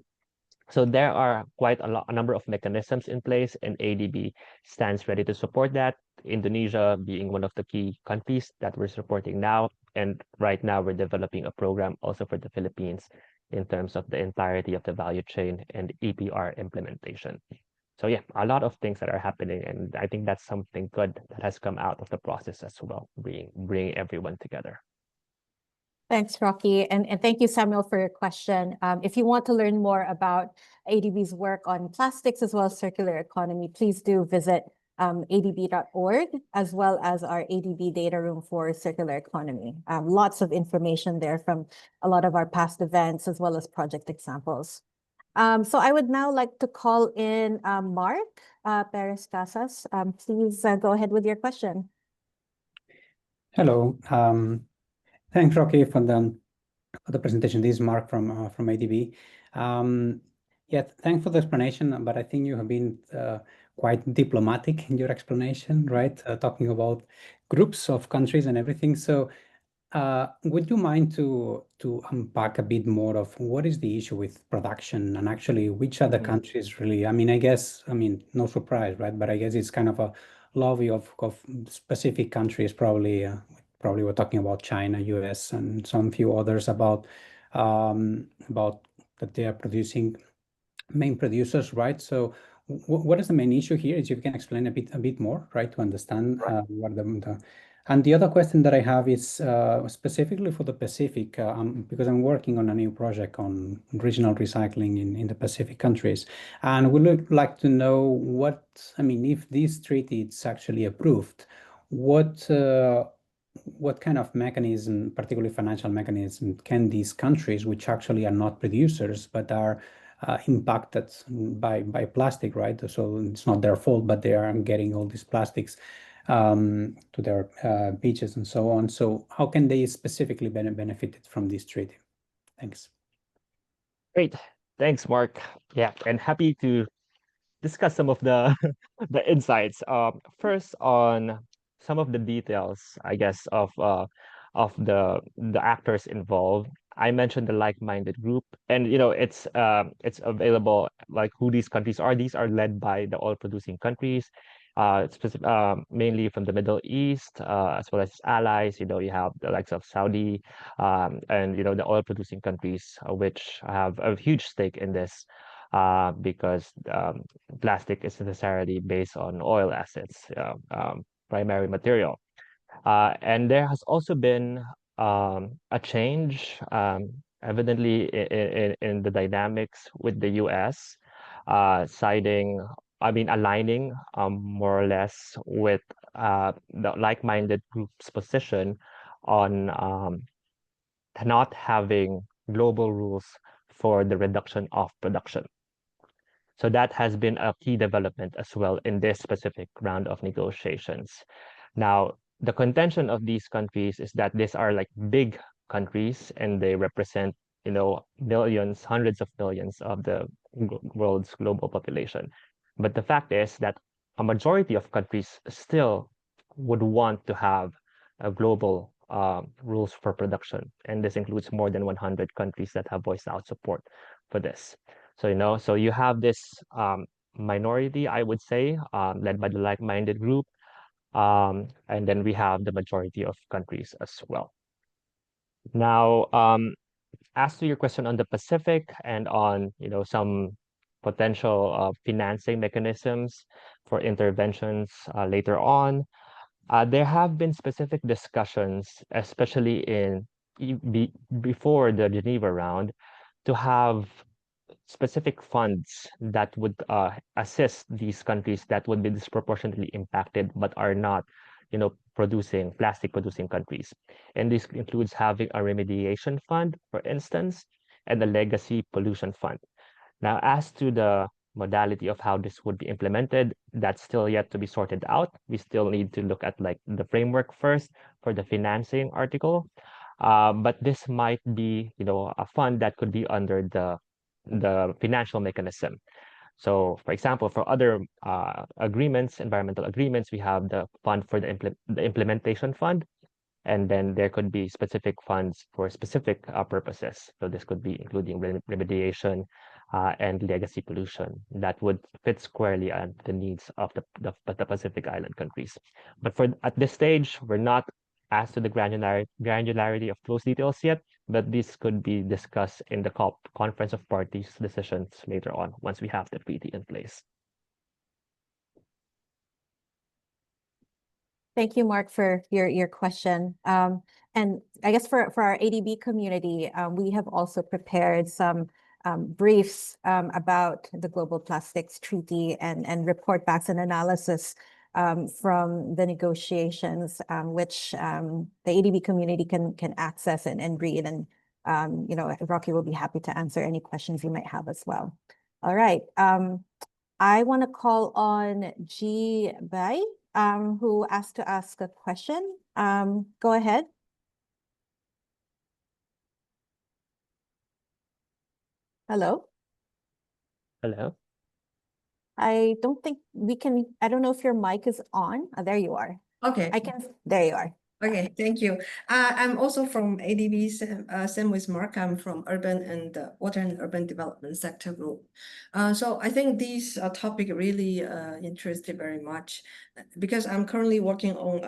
B: So there are quite a number of mechanisms in place, and ADB stands ready to support that. Indonesia being one of the key countries that we're supporting now, and right now we're developing a program also for the Philippines in terms of the entirety of the value chain and EPR implementation. So yeah, a lot of things that are happening, and I think that's something good that has come out of the process as well, bringing everyone together.
A: Thanks, Rocky. And thank you, Samuel, for your question. If you want to learn more about ADB's work on plastics as well as circular economy, please do visit adb.org, as well as our ADB data room for circular economy. Lots of information there from a lot of our past events, as well as project examples. So I would now like to call in Mark Perez Casas. Please go ahead with your question.
D: Hello. Thanks, Rocky, for the presentation. This is Mark from ADB. Yeah, thanks for the explanation, but I think you have been quite diplomatic in your explanation, right? Talking about groups of countries and everything. So would you mind to unpack a bit more of what is the issue with production, and actually which are the countries really? I mean, no surprise, right? But I guess it's kind of a lobby of specific countries, probably we're talking about China, US, and some few others about about that they are producing main producers, right? So what is the main issue here? Is if you can explain a bit more, right, to understand what and the other question that I have is specifically for the Pacific, because I'm working on a new project on regional recycling in the Pacific countries, and we would like to know what, I mean, if this treaty is actually approved, what kind of mechanism, particularly financial mechanism, can these countries, which actually are not producers but are impacted by plastic, right? So it's not their fault, but they are getting all these plastics to their beaches and so on. So how can they specifically benefit from this treaty? Thanks.
B: Great. Thanks, Mark. Yeah, and happy to discuss some of the the insights. First on some of the details, I guess, of the actors involved. I mentioned the like-minded group, and it's available, like who these countries are. These are led by the oil-producing countries, mainly from the Middle East, as well as allies. You have the likes of Saudi, and the oil-producing countries, which have a huge stake in this, because plastic is necessarily based on oil assets, primary material. And there has also been a change, evidently in the dynamics with the US, aligning more or less with the like-minded group's position on not having global rules for the reduction of production. So that has been a key development as well in this specific round of negotiations. Now, the contention of these countries is that these are like big countries and they represent, millions, hundreds of millions of the world's global population. But the fact is that a majority of countries still would want to have a global rules for production. And this includes more than 100 countries that have voiced out support for this. So, so you have this minority, I would say, led by the like-minded group. And then we have the majority of countries as well. Now, as to your question on the Pacific and on, some potential financing mechanisms for interventions later on, there have been specific discussions, especially before the Geneva round, to have specific funds that would assist these countries that would be disproportionately impacted but are not, plastic producing countries. And this includes having a remediation fund, for instance, and a legacy pollution fund. Now, as to the modality of how this would be implemented, that's still yet to be sorted out. We still need to look at like the framework first for the financing article. But this might be, a fund that could be under the financial mechanism. So, for example, for other agreements, environmental agreements, we have the fund for the implementation fund, and then there could be specific funds for specific purposes. So this could be including remediation and legacy pollution that would fit squarely at the needs of the Pacific Island countries. But at this stage, we're not as to the granularity of those details yet, but this could be discussed in the Conference of Parties decisions later on once we have the treaty in place.
A: Thank you, Mark, for your question. And I guess for our ADB community, we have also prepared some briefs about the Global Plastics Treaty and report backs and analysis from the negotiations, which the ADB community can access and read. And Rocky will be happy to answer any questions you might have as well. All right. I want to call on G Bai, who asked to ask a question. Go ahead. Hello.
B: Hello.
A: I don't think we can, I don't know if your mic is on. Oh, there you are.
E: Okay.
A: There you are.
E: Okay, thank you. I'm also from ADB, same with Mark. I'm from Urban and Water and Urban Development Sector Group. So I think this topic really interested very much because I'm currently working on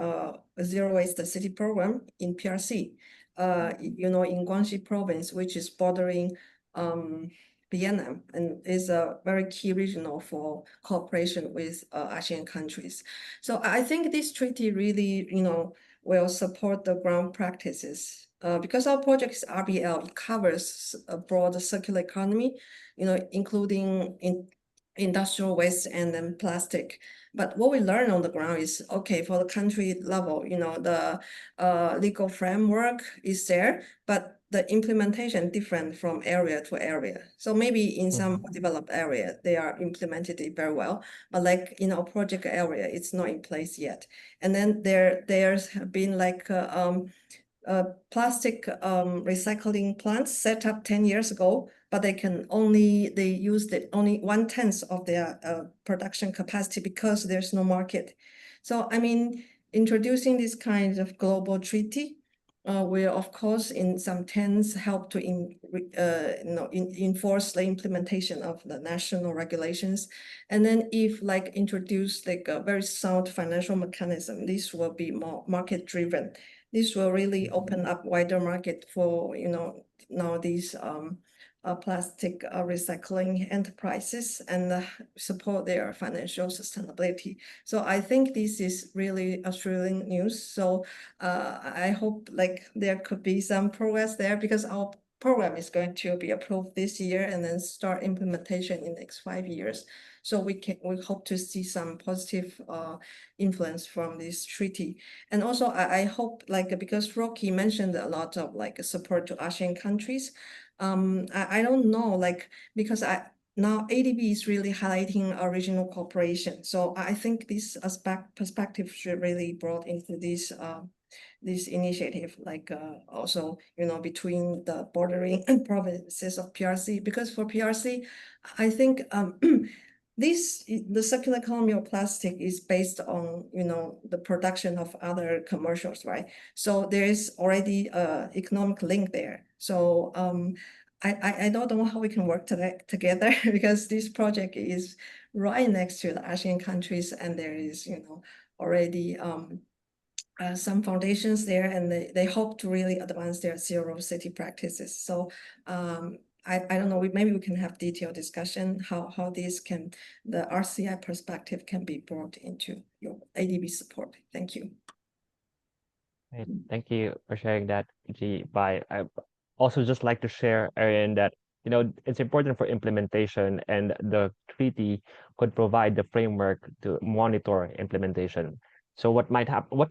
E: a zero waste city program in PRC. in Guangxi province, which is bordering Vietnam, and is a very key regional for cooperation with ASEAN countries. So I think this treaty really, will support the ground practices. Because our project is RBL, it covers a broad circular economy, including industrial waste and then plastic. But what we learn on the ground is, okay, for the country level, the legal framework is there, but the implementation different from area to area. So maybe in some developed area, they are implemented it very well, but like in our project area, it's not in place yet. And then there's been like plastic recycling plants set up 10 years ago, but they used only 1/10 of their production capacity because there's no market. So I mean, introducing this kind of global treaty will, of course, in some terms help to enforce the implementation of the national regulations. And then if like introduce like a very sound financial mechanism, this will be more market driven. This will really open up wider market for, now these plastic recycling enterprises and support their financial sustainability. So I think this is really a thrilling news. So I hope like there could be some progress there, because our program is going to be approved this year and then start implementation in the next 5 years. So we hope to see some positive influence from this treaty. And also I hope, like, because Rocky mentioned a lot of like support to ASEAN countries. I don't know, like, because now ADB is really highlighting a regional cooperation. So I think this perspective should really brought into this initiative, like also, between the bordering provinces of PRC, because for PRC, I think the circular economy of plastic is based on, the production of other commercials, right? So there is already a economic link there. So I don't know how we can work together because this project is right next to the ASEAN countries, and there is, already some foundations there, and they hope to really advance their zero city practices. So I don't know, maybe we can have detailed discussion how the RCI perspective can be brought into your ADB support. Thank you.
B: Right. Thank you for sharing that, G. I also just like to share, Erin, that it's important for implementation, and the treaty could provide the framework to monitor implementation. So what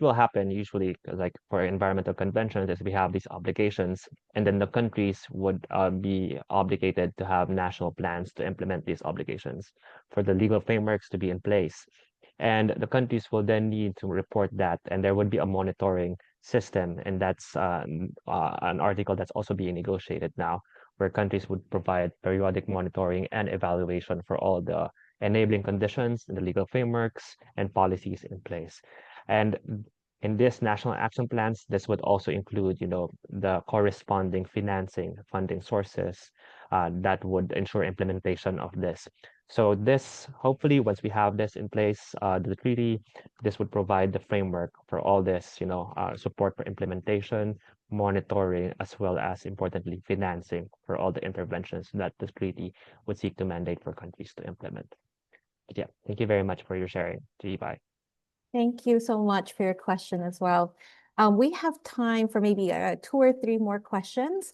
B: will happen usually, like for environmental conventions, is we have these obligations, and then the countries would be obligated to have national plans to implement these obligations for the legal frameworks to be in place. And the countries will then need to report that, and there would be a monitoring system, and that's an article that's also being negotiated now, where countries would provide periodic monitoring and evaluation for all the enabling conditions and the legal frameworks and policies in place. And in this national action plans, this would also include, the corresponding funding sources that would ensure implementation of this. So this, hopefully, once we have this in place, the treaty, this would provide the framework for all this, support for implementation, monitoring, as well as, importantly, financing for all the interventions that the treaty would seek to mandate for countries to implement. But yeah, thank you very much for your sharing, Jibai.
A: Thank you so much for your question as well. We have time for maybe 2 or 3 more questions.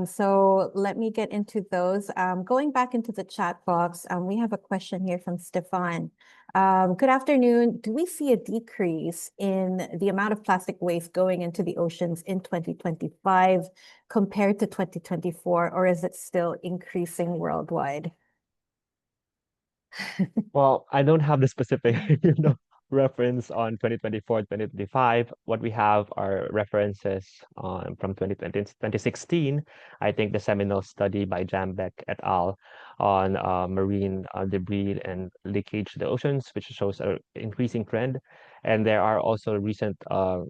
A: So let me get into those. Going back into the chat box, we have a question here from Stefan. Good afternoon. Do we see a decrease in the amount of plastic waste going into the oceans in 2025 compared to 2024, or is it still increasing worldwide?
B: Well, I don't have the specific, reference on 2024, 2025. What we have are references from 2016. I think the seminal study by Jambeck et al. On marine debris and leakage to the oceans, which shows an increasing trend. And there are also recent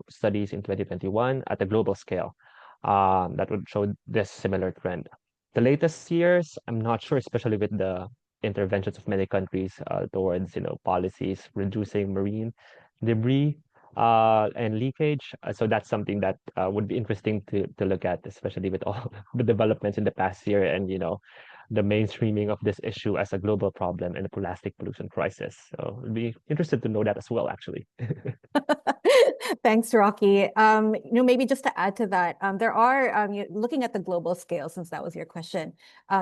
B: studies in 2021 at a global scale that would show this similar trend. The latest years, I'm not sure, especially with the interventions of many countries towards policies reducing marine debris. and leakage. So that's something that would be interesting to look at, especially with all the developments in the past year and, the mainstreaming of this issue as a global problem and the plastic pollution crisis. So I'd be interested to know that as well, actually.
A: Thanks, Rocky. Maybe just to add to that, there are, looking at the global scale, since that was your question,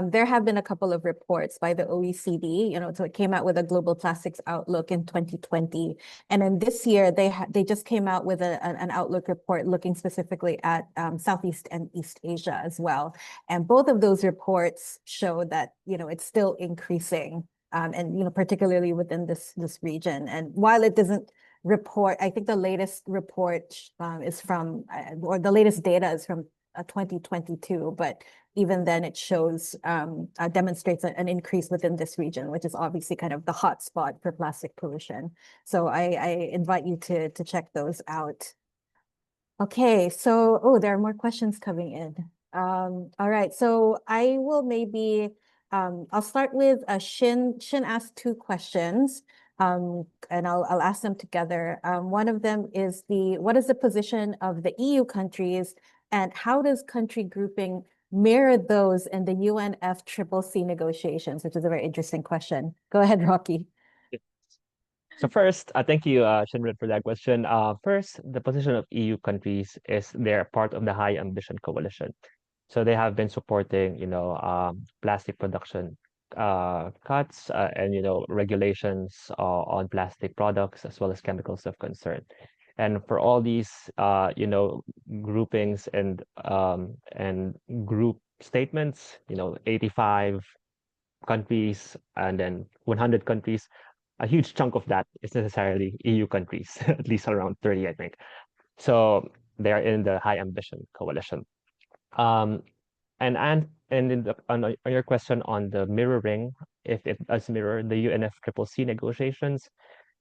A: there have been a couple of reports by the OECD, so it came out with a global plastics outlook in 2020. And then this year, they just came out with an outlook report looking specifically at Southeast and East Asia as well. And both of those reports show that, it's still increasing, and, particularly within this region. And while it doesn't report, I think the latest report is from, or the latest data is from 2022, but even then it shows, demonstrates an increase within this region, which is obviously kind of the hot spot for plastic pollution. So I invite you to check those out. Okay, so, there are more questions coming in. All right, so I will maybe, I'll start with Shin. Shin asked two questions. And I'll ask them together. One of them is what is the position of the EU countries, and how does country grouping mirror those in the UNFCCC negotiations, which is a very interesting question. Go ahead, Rocky.
B: So first, thank you, Shinrit, for that question. First, the position of EU countries is they're part of the High Ambition Coalition. So they have been supporting, plastic production cuts and regulations on plastic products as well as chemicals of concern. And for all these groupings and group statements, 85 countries and then 100 countries, a huge chunk of that is necessarily EU countries, at least around 30, I think. So they are in the High Ambition Coalition. And on your question on the mirroring, if it does mirror the UNFCCC negotiations,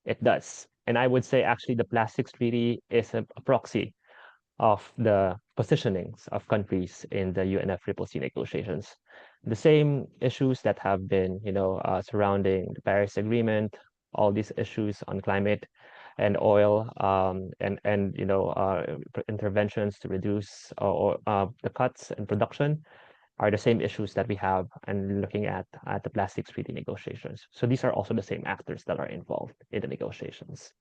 B: it does. And I would say actually the Plastics Treaty is a proxy of the positionings of countries in the UNFCCC negotiations. The same issues that have been, surrounding the Paris Agreement, all these issues on climate and oil, and interventions to reduce the cuts in production are the same issues that we have and looking at the Plastics Treaty negotiations. So these are also the same actors that are involved in the negotiations.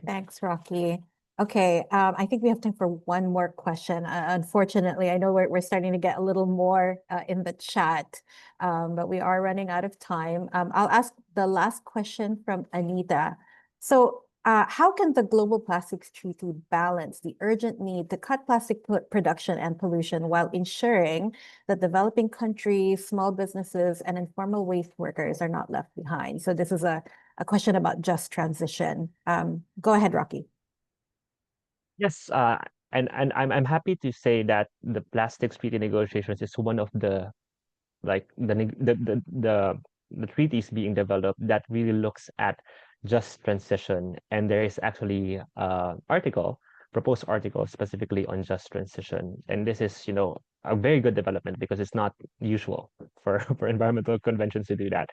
A: Thanks, Rocky. Okay, I think we have time for one more question. Unfortunately, I know we're starting to get a little more in the chat, but we are running out of time. I'll ask the last question from Anita. So how can the Global Plastics Treaty balance the urgent need to cut plastic production and pollution while ensuring that developing countries, small businesses, and informal waste workers are not left behind? So this is a question about just transition. Go ahead, Rocky.
B: Yes, and I'm happy to say that the Plastics Treaty negotiations is one of the the treaties being developed that really looks at just transition, and there is actually proposed article specifically on just transition, and this is a very good development because it's not usual for environmental conventions to do that,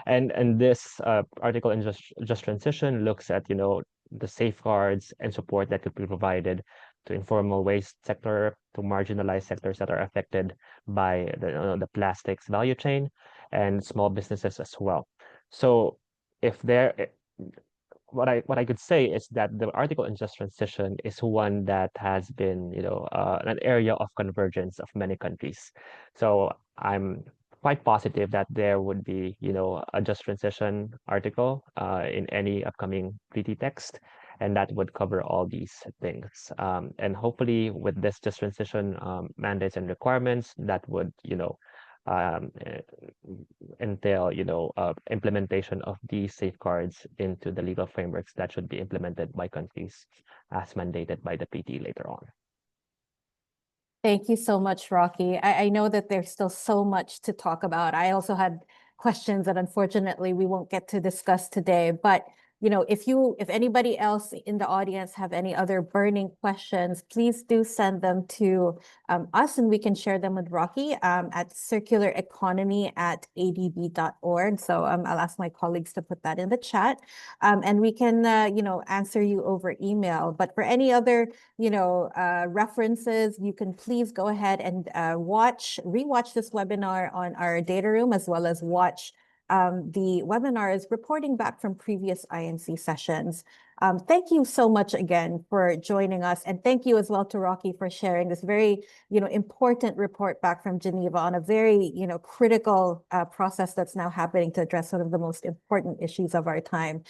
B: and this article in just transition looks at the safeguards and support that could be provided to informal waste sector, to marginalized sectors that are affected by the plastics value chain, and small businesses as well. So what I could say is that the article in just transition is one that has been an area of convergence of many countries. So I'm quite positive that there would be a just transition article in any upcoming treaty text, and that would cover all these things. And hopefully with this just transition mandates and requirements, that would entail implementation of these safeguards into the legal frameworks that should be implemented by countries as mandated by the PT later on.
A: Thank you so much, Rocky. I know that there's still so much to talk about. I also had questions that unfortunately we won't get to discuss today, but if anybody else in the audience have any other burning questions, please do send them to us, and we can share them with Rocky at circulareconomy@adb.org. So I'll ask my colleagues to put that in the chat, and we can answer you over email. But for any other references, you can please go ahead and rewatch this webinar on our data room, as well as watch the webinars reporting back from previous INC sessions. Thank you so much again for joining us. And thank you as well to Rocky for sharing this very, important report back from Geneva on a very, critical process that's now happening to address one of the most important issues of our time.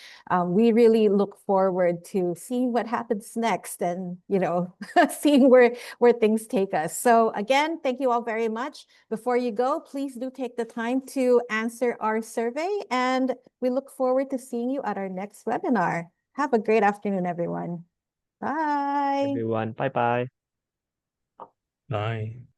A: We really look forward to seeing what happens next and, seeing where things take us. So again, thank you all very much. Before you go, please do take the time to answer our survey, and we look forward to seeing you at our next webinar. Have a great afternoon, everyone. Bye.
B: Everyone, bye-bye.
F: Bye.